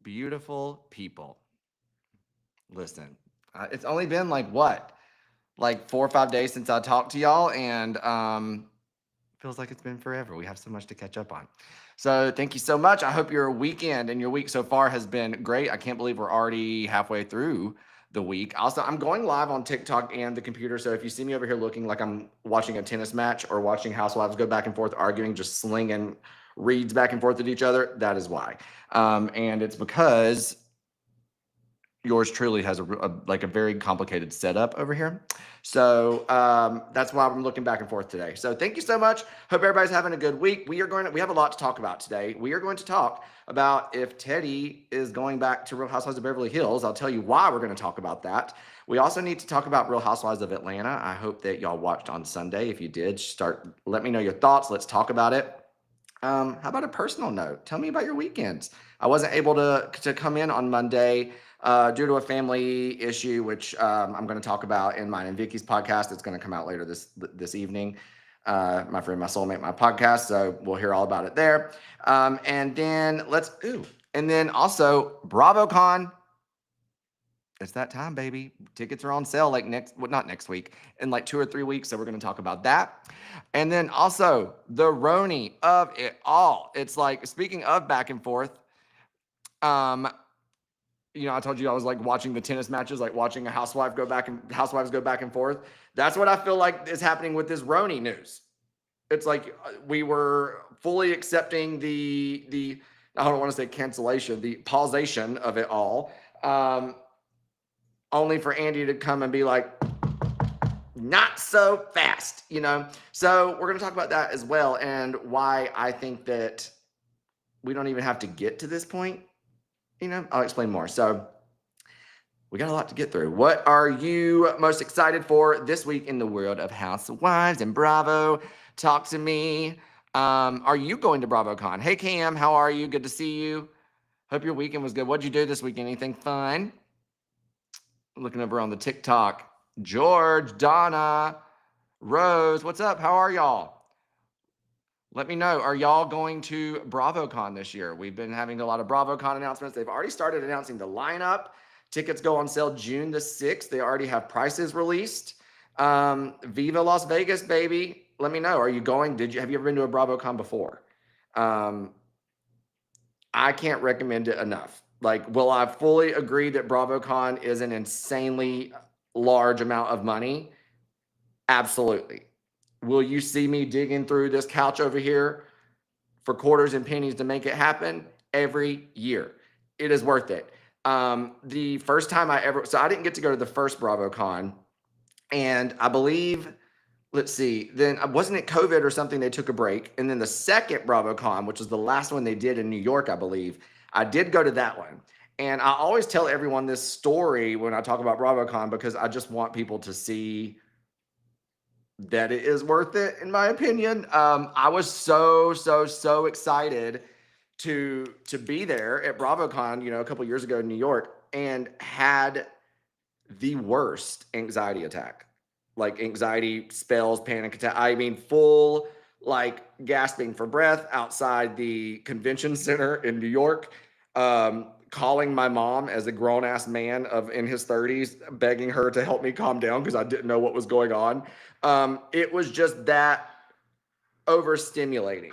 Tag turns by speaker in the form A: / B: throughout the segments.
A: Beautiful people. Listen, it's only been like what? Like 4 or 5 days since I talked to y'all, and feels like it's been forever. We have so much to catch up on. So thank you so much. I hope your weekend and your week so far has been great. I can't believe we're already halfway through the week. Also, I'm going live on TikTok and the computer. So if you see me over here looking like I'm watching a tennis match or watching housewives go back and forth arguing, just slinging reads back and forth at each other, that is why. And it's because yours truly has a very complicated setup over here. So that's why I'm looking back and forth today. So thank you so much. Hope everybody's having a good week. We have a lot to talk about today. We are going to talk about if Teddi is going back to Real Housewives of Beverly Hills. I'll tell you why we're going to talk about that. We also need to talk about Real Housewives of Atlanta. I hope that y'all watched on Sunday. If you did, let me know your thoughts. Let's talk about it. How about a personal note? Tell me about your weekends. I wasn't able to come in on Monday due to a family issue, which I'm going to talk about in mine and Vicky's podcast. It's going to come out later this evening. My friend, my soulmate, my podcast. So we'll hear all about it there. And then also BravoCon. It's that time, baby. Tickets are on sale like not next week, in like 2 or 3 weeks. So we're going to talk about that. And then also the Roni of it all. It's like, speaking of back and forth, I told you I was like watching the tennis matches, like watching housewives go back and forth. That's what I feel like is happening with this Roni news. It's like we were fully accepting the I don't want to say cancellation, the pausation of it all. Only for Andy to come and be like, not so fast, So we're going to talk about that as well, and why I think that we don't even have to get to this point. I'll explain more. So we got a lot to get through. What are you most excited for this week in the world of Housewives and Bravo? Talk to me. Are you going to BravoCon? Hey, Cam, how are you? Good to see you. Hope your weekend was good. What'd you do this weekend? Anything fun? Looking over on the TikTok. George, Donna, Rose, what's up? How are y'all? Let me know. Are y'all going to BravoCon this year? We've been having a lot of BravoCon announcements. They've already started announcing the lineup. Tickets go on sale June the 6th. They already have prices released. Viva Las Vegas, baby. Let me know. Are you going? Have you ever been to a BravoCon before? I can't recommend it enough. Like, will I fully agree that BravoCon is an insanely large amount of money? Absolutely. Will you see me digging through this couch over here for quarters and pennies to make it happen? Every year. It is worth it. The first time I didn't get to go to the first BravoCon, and I believe, then wasn't it COVID or something? They took a break. And then the second BravoCon, which was the last one they did in New York, I believe, I did go to that one. And I always tell everyone this story when I talk about BravoCon, because I just want people to see that it is worth it, in my opinion. I was so excited to be there at BravoCon, a couple years ago in New York, and had the worst anxiety attack. Like anxiety spells, panic attack. I mean, full like gasping for breath outside the convention center in New York. Calling my mom as a grown-ass man in his 30s, begging her to help me calm down because I didn't know what was going on. It was just that overstimulating,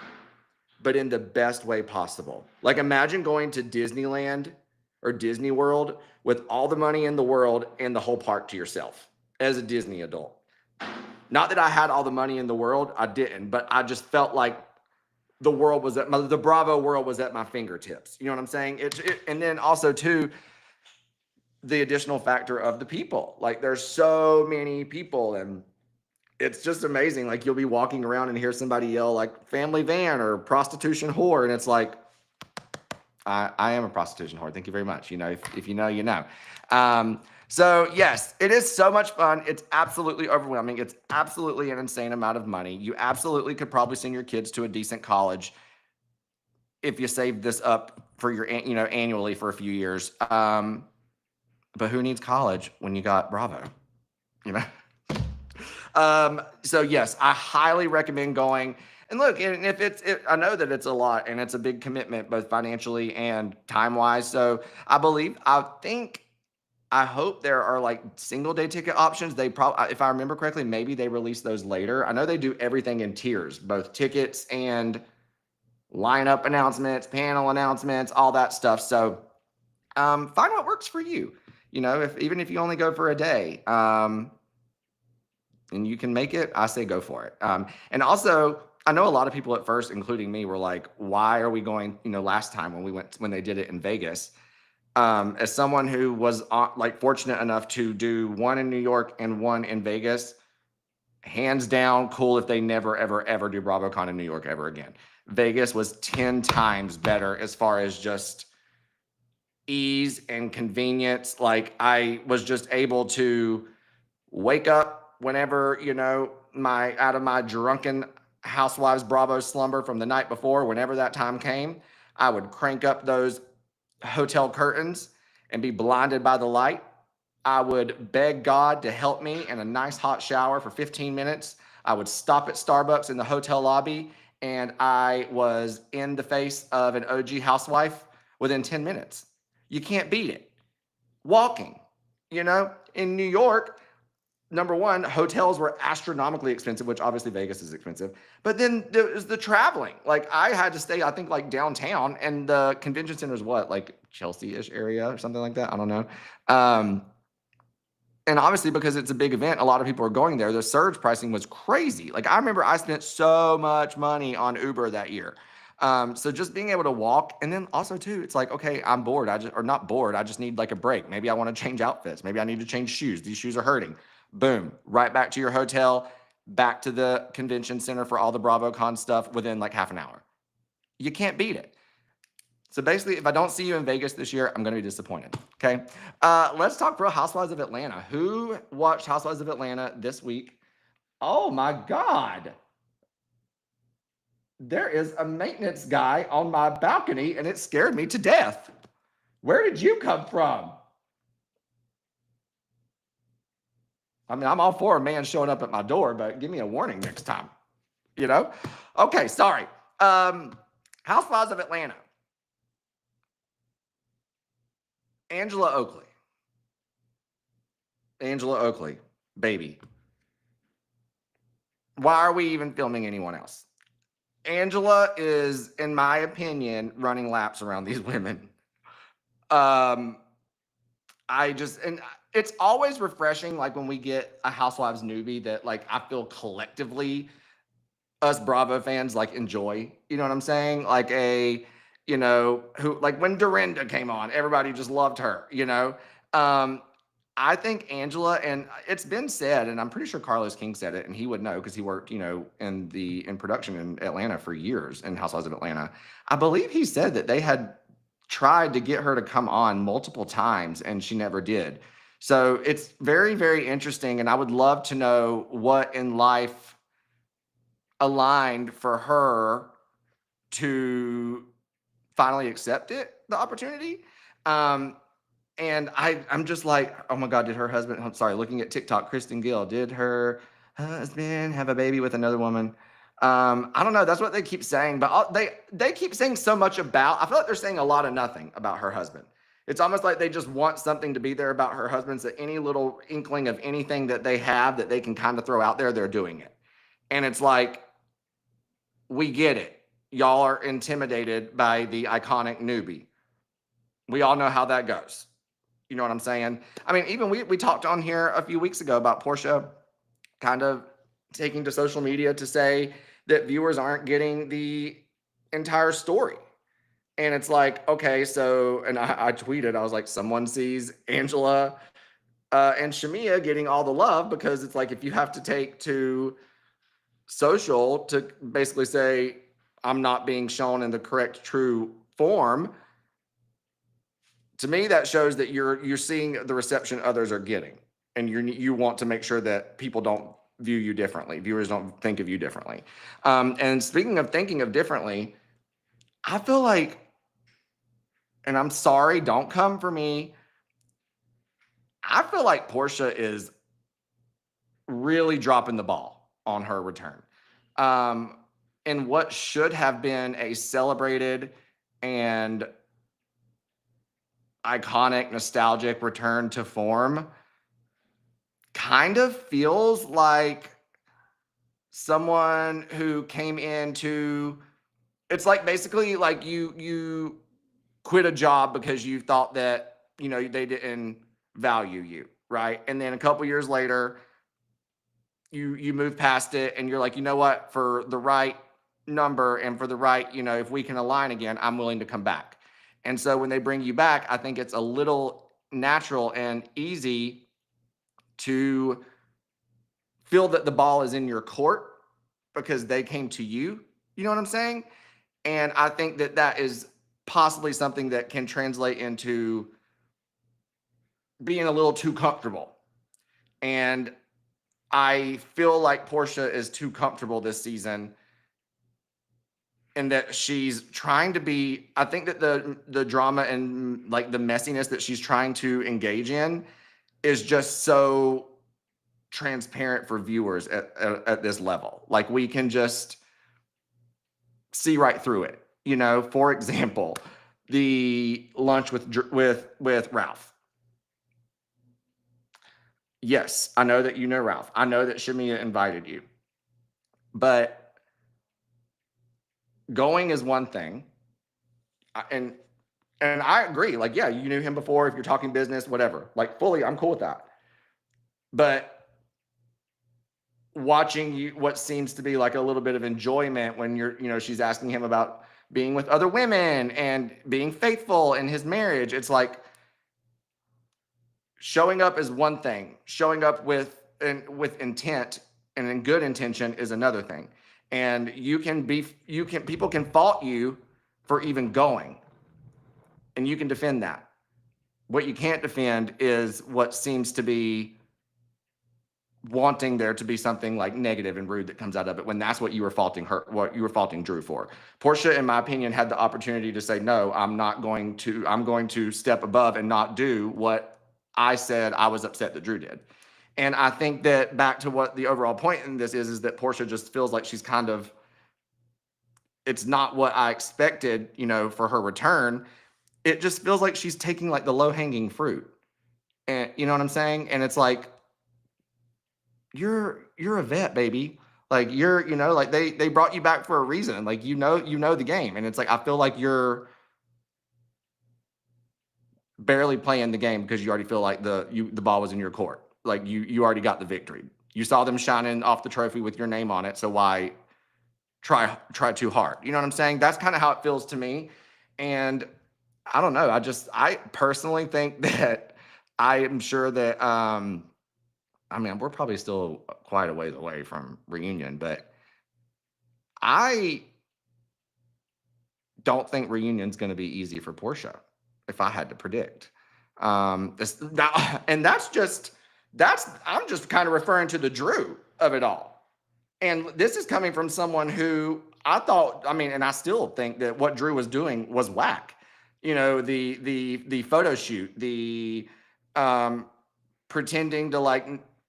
A: but in the best way possible. Like, imagine going to Disneyland or Disney World with all the money in the world and the whole park to yourself as a Disney adult. Not that I had all the money in the world, I didn't, but I just felt like the Bravo world was at my fingertips. You know what I'm saying? And then also too, the additional factor of the people. Like, there's so many people, and it's just amazing. Like, you'll be walking around and hear somebody yell like family van or prostitution whore. And it's like, I am a prostitution whore. Thank you very much. If you know, you know. So yes, it is so much fun. It's absolutely overwhelming. It's absolutely an insane amount of money. You absolutely could probably send your kids to a decent college if you saved this up for your, annually for a few years. But who needs college when you got Bravo? So yes, I highly recommend going. And look, and if I know that it's a lot and it's a big commitment, both financially and time wise. So I hope there are like single day ticket options. They probably, if I remember correctly, maybe they release those later. I know they do everything in tiers, both tickets and lineup announcements, panel announcements, all that stuff. So find what works for you. You know, even if you only go for a day, and you can make it, I say go for it. And also, I know a lot of people at first, including me, were like, "Why are we going?" You know, last time when they did it in Vegas. As someone who was like fortunate enough to do one in New York and one in Vegas, hands down, cool if they never, ever, ever do BravoCon in New York ever again. Vegas was 10 times better as far as just ease and convenience. Like I was just able to wake up whenever, you know, out of my drunken Housewives Bravo slumber from the night before, whenever that time came, I would crank up those hotel curtains and be blinded by the light. I would beg God to help me in a nice hot shower for 15 minutes. I would stop at Starbucks in the hotel lobby, and I was in the face of an OG housewife within 10 minutes. You can't beat it. Walking, you know, in New York, number one, hotels were astronomically expensive, which obviously Vegas is expensive. But then there's the traveling. Like I had to stay, I think, like downtown, and the convention center is what, like Chelsea-ish area or something like that. I don't know. And obviously, because it's a big event, a lot of people are going there. The surge pricing was crazy. Like I remember I spent so much money on Uber that year. So just being able to walk, and then also too, it's like, okay, I'm bored. Or not bored. I just need like a break. Maybe I want to change outfits. Maybe I need to change shoes. These shoes are hurting. Boom, right back to your hotel, back to the convention center for all the BravoCon stuff within like half an hour. You can't beat it. So basically, if I don't see you in Vegas this year, I'm going to be disappointed. Okay. Let's talk Real Housewives of Atlanta. Who watched Housewives of Atlanta this week? Oh my God. There is a maintenance guy on my balcony and it scared me to death. Where did you come from? I mean, I'm all for a man showing up at my door, but give me a warning next time. You know? Okay, sorry. Housewives of Atlanta. Angela Oakley. Angela Oakley, baby. Why are we even filming anyone else? Angela is, in my opinion, running laps around these women. And it's always refreshing, like when we get a Housewives newbie that like I feel collectively us Bravo fans like enjoy. You know what I'm saying? Like who like when Dorinda came on, everybody just loved her, you know? I think Angela, and it's been said, and I'm pretty sure Carlos King said it, and he would know because he worked, you know, in production in Atlanta for years in Housewives of Atlanta. I believe he said that they had tried to get her to come on multiple times, and she never did. So it's very, very interesting, and I would love to know what in life aligned for her to finally accept the opportunity. And I'm just like, oh my God, did her husband, I'm sorry, looking at TikTok, Kristen Gill, did her husband have a baby with another woman? I don't know. That's what they keep saying, but they keep saying so much about, I feel like they're saying a lot of nothing about her husband. It's almost like they just want something to be there about her husband. So any little inkling of anything that they have that they can kind of throw out there, they're doing it. And it's like, we get it. Y'all are intimidated by the iconic newbie. We all know how that goes. You know what I'm saying? I mean, even we talked on here a few weeks ago about Porsha kind of taking to social media to say that viewers aren't getting the entire story. And it's like, okay, so, and I tweeted, I was like, someone sees Angela and Shamia getting all the love, because it's like, if you have to take to social to basically say, I'm not being shown in the correct, true form, to me, that shows that you're seeing the reception others are getting, and you want to make sure that people don't view you differently. Viewers don't think of you differently. And speaking of thinking of differently, I feel like, and I'm sorry, don't come for me, I feel like Porsha is really dropping the ball on her return. in what should have been a celebrated and iconic, nostalgic return to form, kind of feels like someone who came into, it's like basically like you quit a job because you thought that, they didn't value you, right? And then a couple years later, you move past it and you're like, you know what, for the right number and for the right, if we can align again, I'm willing to come back. And so when they bring you back, I think it's a little natural and easy to feel that the ball is in your court because they came to you. You know what I'm saying? And I think that that is possibly something that can translate into being a little too comfortable. And I feel like Porsha is too comfortable this season, and that she's trying to be, I think that the drama and like the messiness that she's trying to engage in is just so transparent for viewers at this level. Like we can just see right through it. For example, the lunch with Ralph. Yes, I know that you know Ralph. I know that Shamia invited you. But going is one thing. And I agree. Like, yeah, you knew him before. If you're talking business, whatever. Like, fully, I'm cool with that. But watching you, what seems to be like a little bit of enjoyment when she's asking him about being with other women and being faithful in his marriage. It's like showing up is one thing. Showing up with intent and in good intention is another thing. And people can fault you for even going, and you can defend that. What you can't defend is what seems to be wanting there to be something like negative and rude that comes out of it, when that's what you were faulting Drew for. Porsha, in my opinion, had the opportunity to say, no, I'm going to step above and not do what I said I was upset that Drew did. And I think that back to what the overall point in this is that Porsha just feels like she's kind of, it's not what I expected, for her return. It just feels like she's taking like the low hanging fruit. And you know what I'm saying? And it's like, you're a vet, baby. Like like they brought you back for a reason. Like, you know the game. And it's like, I feel like you're barely playing the game because you already feel like the ball was in your court. Like you already got the victory. You saw them shining off the trophy with your name on it. So why try too hard? You know what I'm saying? That's kind of how it feels to me. And I don't know. I personally think that I am sure that, we're probably still quite a ways away from reunion, but I don't think reunion's going to be easy for Porsha, if I had to predict. I'm just kind of referring to the Drew of it all. And this is coming from someone who I thought, and I still think that what Drew was doing was whack. The photo shoot, the pretending to like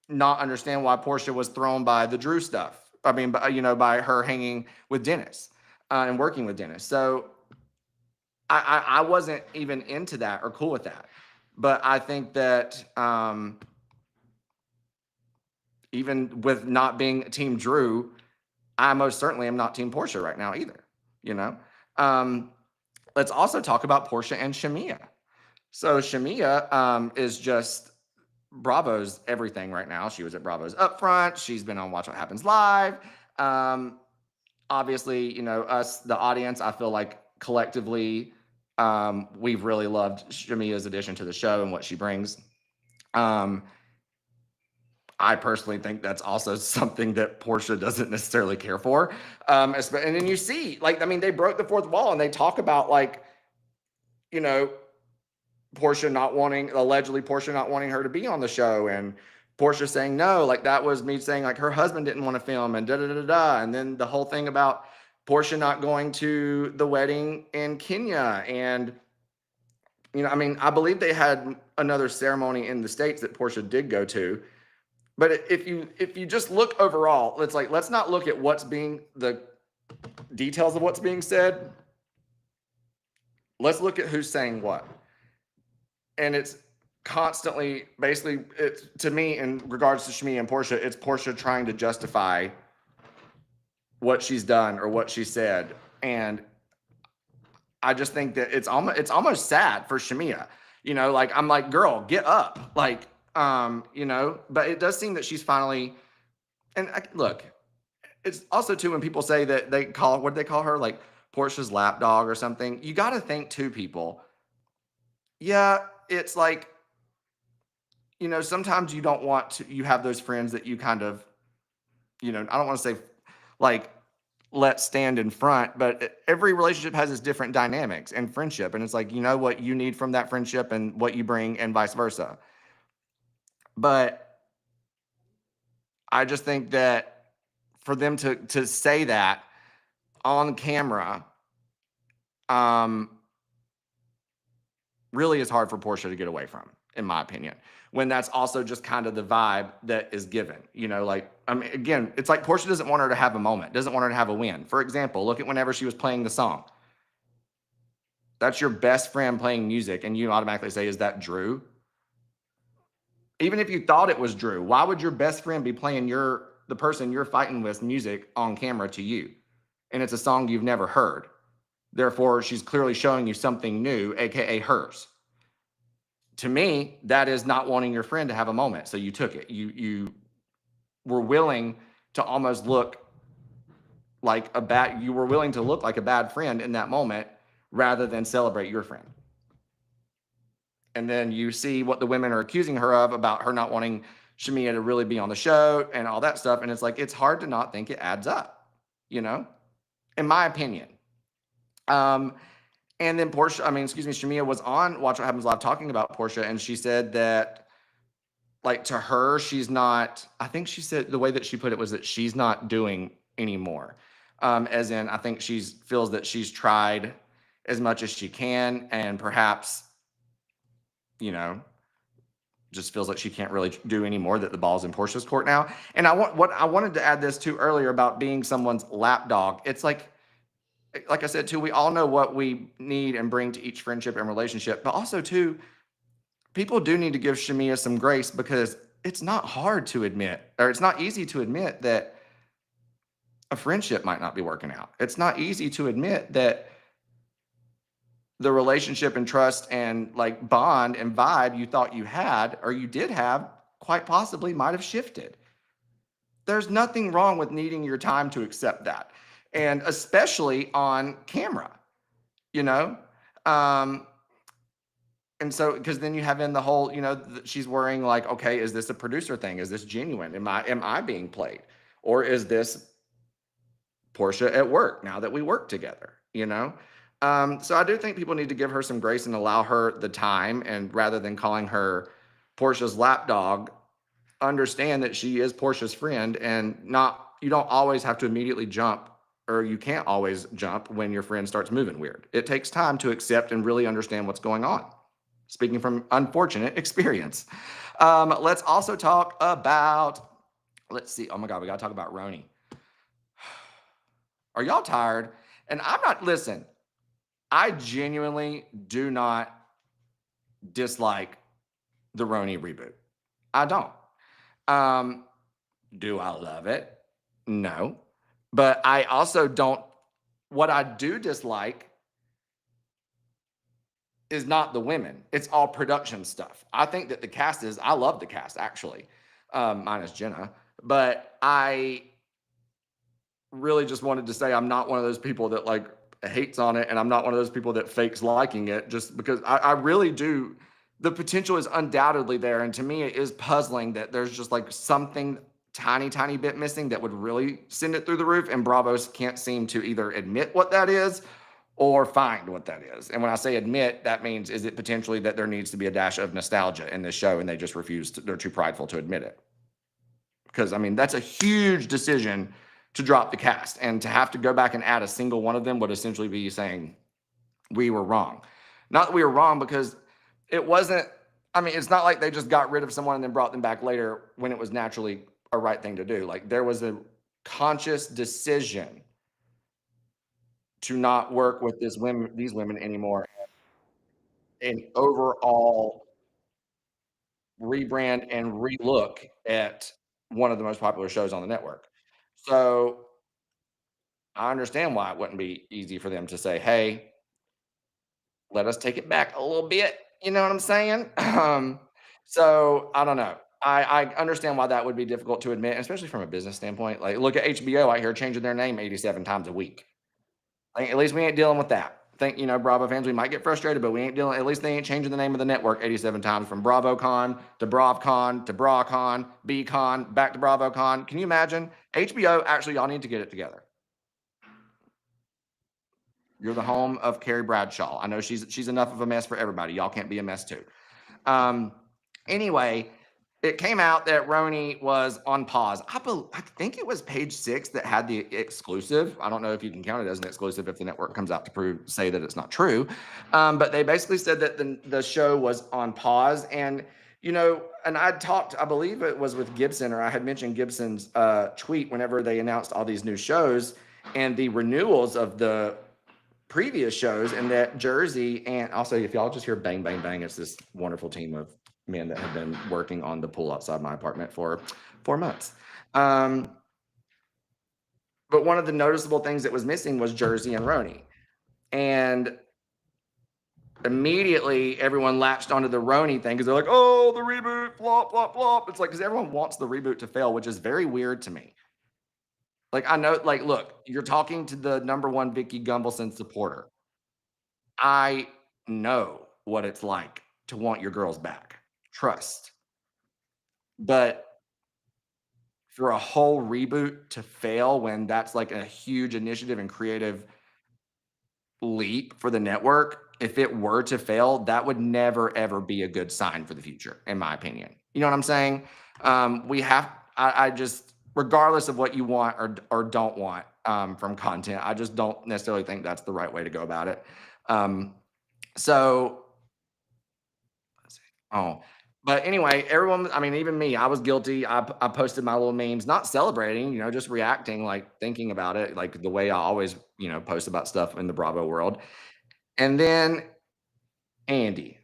A: not understand why Porsha was thrown by the Drew stuff. By her hanging with Dennis and working with Dennis. So I wasn't even into that or cool with that. But I think that even with not being Team Drew, I most certainly am not Team Porsha right now either. Let's also talk about Porsha and Shamia. So Shamia is just Bravo's everything right now. She was at Bravo's Upfront. She's been on Watch What Happens Live. Obviously, us, the audience, I feel like collectively, we've really loved Shamia's addition to the show and what she brings. I personally think that's also something that Porsha doesn't necessarily care for. And then you see, they broke the fourth wall and they talk about allegedly Porsha not wanting her to be on the show, and Porsha saying no, like that was me saying like her husband didn't want to film, and and then the whole thing about Porsha not going to the wedding in Kenya. And I believe they had another ceremony in the States that Porsha did go to. But if you just look overall, it's like, let's not look at what's being the details of what's being said, let's look at who's saying what. And it's constantly, basically, it's, to me, in regards to Shmee and Porsha, it's Porsha trying to justify what she's done or what she said. And I just think that it's almost sad for Shamia. You know, like, I'm like, girl, get up. Like, you know, but it does seem that she's finally, and look, it's also too, when people say that they call, what do they call her? Like Portia's lapdog or something. You got to think too, people. Yeah, it's like, you know, sometimes you don't want to, you have those friends that you kind of, you know, I don't want to say like, let stand in front, but every relationship has its different dynamics and friendship. And it's like, you know what you need from that friendship and what you bring and vice versa. But I just think that for them to say that on camera, really is hard for Porsha to get away from, in my opinion, when that's also just kind of the vibe that is given. You know, like, I mean, again, it's like Porsha doesn't want her to have a moment, doesn't want her to have a win. For example, look at whenever she was playing the song. That's your best friend playing music, and you automatically say, is that Drew? Even if you thought it was Drew, why would your best friend be playing the person you're fighting with music on camera to you? And it's a song you've never heard. Therefore, she's clearly showing you something new, aka hers. To me, that is not wanting your friend to have a moment. So you took it. You were willing to almost look like a bad, you were willing to look like a bad friend in that moment rather than celebrate your friend. And then you see what the women are accusing her of about her not wanting Shamia to really be on the show and all that stuff. And it's like, it's hard to not think it adds up, you know, in my opinion. And then Shamia was on Watch What Happens Live talking about Porsha, and she said that, like, to her, she's not, I think she said the way that she put it was that she's not doing anymore. As in, I think she feels that she's tried as much as she can, and perhaps, you know, just feels like she can't really do any more, that the ball's in Porsha's court now. And I wanted to add this too earlier about being someone's lapdog. It's like I said too, we all know what we need and bring to each friendship and relationship, but also too, people do need to give Shamia some grace, because it's not hard to admit, or it's not easy to admit that a friendship might not be working out. It's not easy to admit that the relationship and trust and like bond and vibe you thought you had, or you did have, quite possibly might have shifted. There's nothing wrong with needing your time to accept that. And especially on camera, you know? And so, because then you have in the whole, you know, she's worrying like, okay, is this a producer thing? Is this genuine? Am I being played? Or is this Porsha at work now that we work together, you know? So I do think people need to give her some grace and allow her the time, and rather than calling her Porsha's lapdog, understand that she is Porsha's friend, and you don't always have to immediately jump, or you can't always jump when your friend starts moving weird. It takes time to accept and really understand what's going on. Speaking from unfortunate experience. Let's also talk about, let's see. Oh my God, we got to talk about Roni. Are y'all tired? And I'm not, listen, I genuinely do not dislike the Roni reboot. I don't. Do I love it? No. But I also don't, what I do dislike is not the women. It's all production stuff. I think that the cast I love the cast, actually, minus Jenna. But I really just wanted to say I'm not one of those people that like hates on it, and I'm not one of those people that fakes liking it, just because I really do. The potential is undoubtedly there. And to me, it is puzzling that there's just like something tiny bit missing that would really send it through the roof. And Bravo can't seem to either admit what that is or find what that is. And when I say admit, that means, is it potentially that there needs to be a dash of nostalgia in this show, and they just refuse to, they're too prideful to admit it? Because I mean, that's a huge decision to drop the cast, and to have to go back and add a single one of them would essentially be saying we were wrong. Not that we were wrong, because it wasn't, I mean, it's not like they just got rid of someone and then brought them back later when it was naturally a right thing to do. Like, there was a conscious decision to not work with these women anymore, and overall rebrand and relook at one of the most popular shows on the network. So I understand why it wouldn't be easy for them to say, "Hey, let us take it back a little bit." You know what I'm saying? So I don't know. I understand why that would be difficult to admit, especially from a business standpoint. Like, look at HBO out here changing their name 87 times a week. Like, at least we ain't dealing with that. Think, Bravo fans, we might get frustrated, but we ain't dealing. At least they ain't changing the name of the network 87 times from BravoCon to BravCon to BraCon, BCon, back to BravoCon. Can you imagine? HBO, actually, y'all need to get it together. You're the home of Carrie Bradshaw. I know she's enough of a mess for everybody. Y'all can't be a mess too. Um, anyway, it came out that Roni was on pause. I think it was Page Six that had the exclusive. I don't know if you can count it as an exclusive if the network comes out to say that it's not true. But they basically said that the show was on pause, and and I talked. I believe it was with Gibson, or I had mentioned Gibson's tweet whenever they announced all these new shows and the renewals of the previous shows, and that Jersey, and also if y'all just hear bang bang bang, it's this wonderful team of men that have been working on the pool outside my apartment for 4 months. But one of the noticeable things that was missing was Jersey and Roni, and immediately everyone latched onto the Roni thing because they're like, "Oh, the reboot, flop, flop, flop." It's like, because everyone wants the reboot to fail, which is very weird to me. Like, I know, like, look, you're talking to the number one Vicky Gunvalson supporter. I know what it's like to want your girls back. Trust. But for a whole reboot to fail when that's like a huge initiative and creative leap for the network, if it were to fail, that would never ever be a good sign for the future, in my opinion. You know what I'm saying? We have, I just, regardless of what you want or don't want from content, I just don't necessarily think that's the right way to go about it. So Oh, but anyway, everyone, I mean, even me, I was guilty. I posted my little memes, not celebrating, just reacting, like thinking about it, like the way I always, post about stuff in the Bravo world. And then Andy,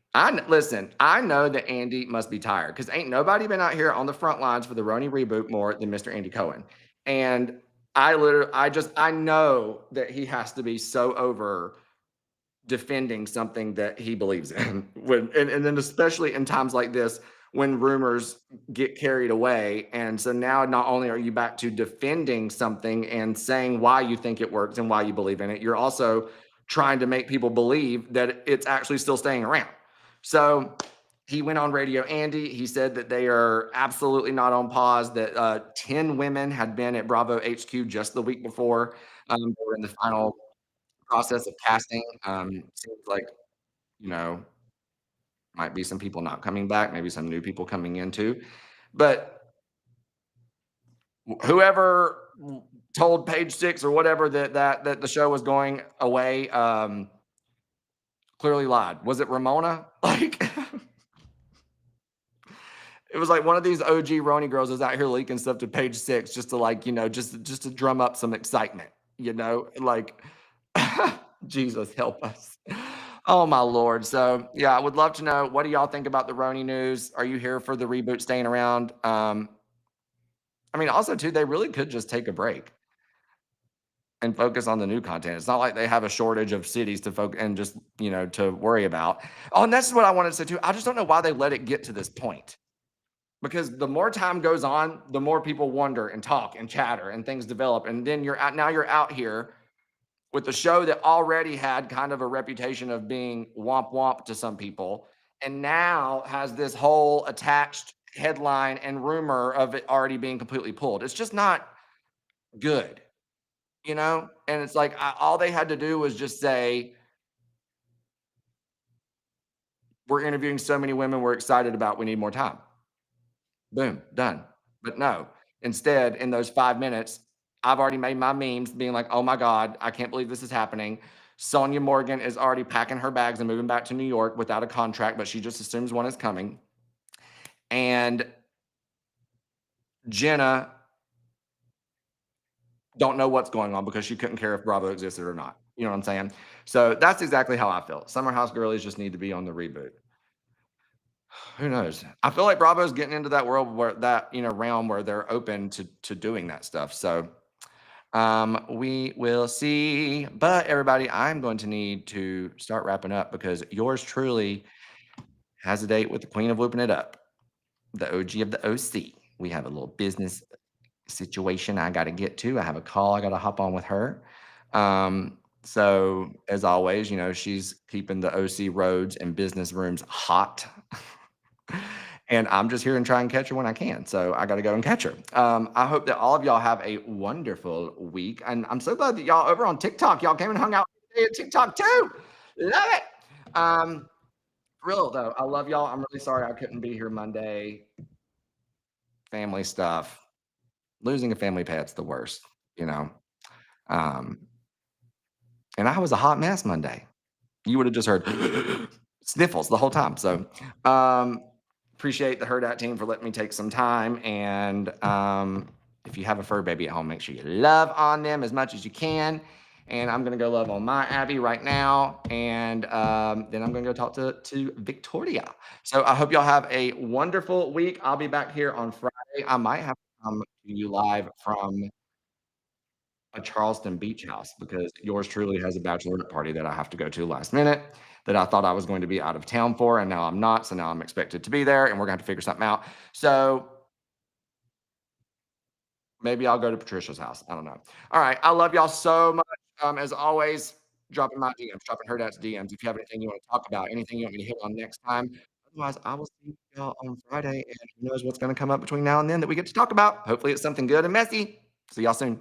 A: listen, I know that Andy must be tired because ain't nobody been out here on the front lines for the Roni reboot more than Mr. Andy Cohen. And I know that he has to be so over defending something that he believes in and then especially in times like this when rumors get carried away, and so now not only are you back to defending something and saying why you think it works and why you believe in it, you're also trying to make people believe that it's actually still staying around. So he went on Radio Andy. He said that they are absolutely not on pause, that 10 women had been at Bravo HQ just the week before. They were in the final process of casting. Seems like, you know, might be some people not coming back, maybe some new people coming in too. But whoever told Page Six or whatever that the show was going away, clearly lied. Was it Ramona? Like, it was like one of these OG Roni girls is out here leaking stuff to Page Six just to, like, just to drum up some excitement, like Jesus help us. Oh my Lord. So yeah, I would love to know, what do y'all think about the Roni news? Are you here for the reboot staying around? I mean, also too, they really could just take a break and focus on the new content. It's not like they have a shortage of cities to focus and just, to worry about. Oh, and that's what I wanted to say too. I just don't know why they let it get to this point. Because the more time goes on, the more people wonder and talk and chatter and things develop. And then you're out here with a show that already had kind of a reputation of being womp womp to some people, and now has this whole attached headline and rumor of it already being completely pulled. It's just not good, And it's like, all they had to do was just say, "We're interviewing so many women we're excited about. We need more time." Boom, done. But no, instead, in those 5 minutes, I've already made my memes being like, "Oh my God, I can't believe this is happening." Sonia Morgan is already packing her bags and moving back to New York without a contract, but she just assumes one is coming. And Jenna don't know what's going on because she couldn't care if Bravo existed or not. You know what I'm saying? So that's exactly how I feel. Summer House girlies just need to be on the reboot. Who knows? I feel like Bravo's getting into that world where that, realm where they're open to doing that stuff. So we will see. But everybody, I'm going to need to start wrapping up because yours truly has a date with the queen of whooping it up, the OG of the OC. We have a little business situation I got to get to. I have a call I got to hop on with her. So as always, she's keeping the OC roads and business rooms hot. And I'm just here and try and catch her when I can. So I got to go and catch her. I hope that all of y'all have a wonderful week. And I'm so glad that y'all over on TikTok, y'all came and hung out today at TikTok too. Love it. Real though, I love y'all. I'm really sorry I couldn't be here Monday. Family stuff. Losing a family pet's the worst, you know. Um, and I was a hot mess Monday. You would have just heard sniffles the whole time. So appreciate the Herd Out team for letting me take some time. And if you have a fur baby at home, make sure you love on them as much as you can. And I'm gonna go love on my Abby right now. And then I'm gonna go talk to Victoria. So I hope y'all have a wonderful week. I'll be back here on Friday. I might have to come to you live from a Charleston beach house because yours truly has a bachelorette party that I have to go to last minute that I thought I was going to be out of town for, and now I'm not. So now I'm expected to be there, and we're going to have to figure something out. So maybe I'll go to Patricia's house. I don't know. All right. I love y'all so much. As always, dropping my DMs, dropping her dad's DMs. If you have anything you want to talk about, anything you want me to hit on next time. Otherwise, I will see y'all on Friday, and who knows what's going to come up between now and then that we get to talk about. Hopefully, it's something good and messy. See y'all soon.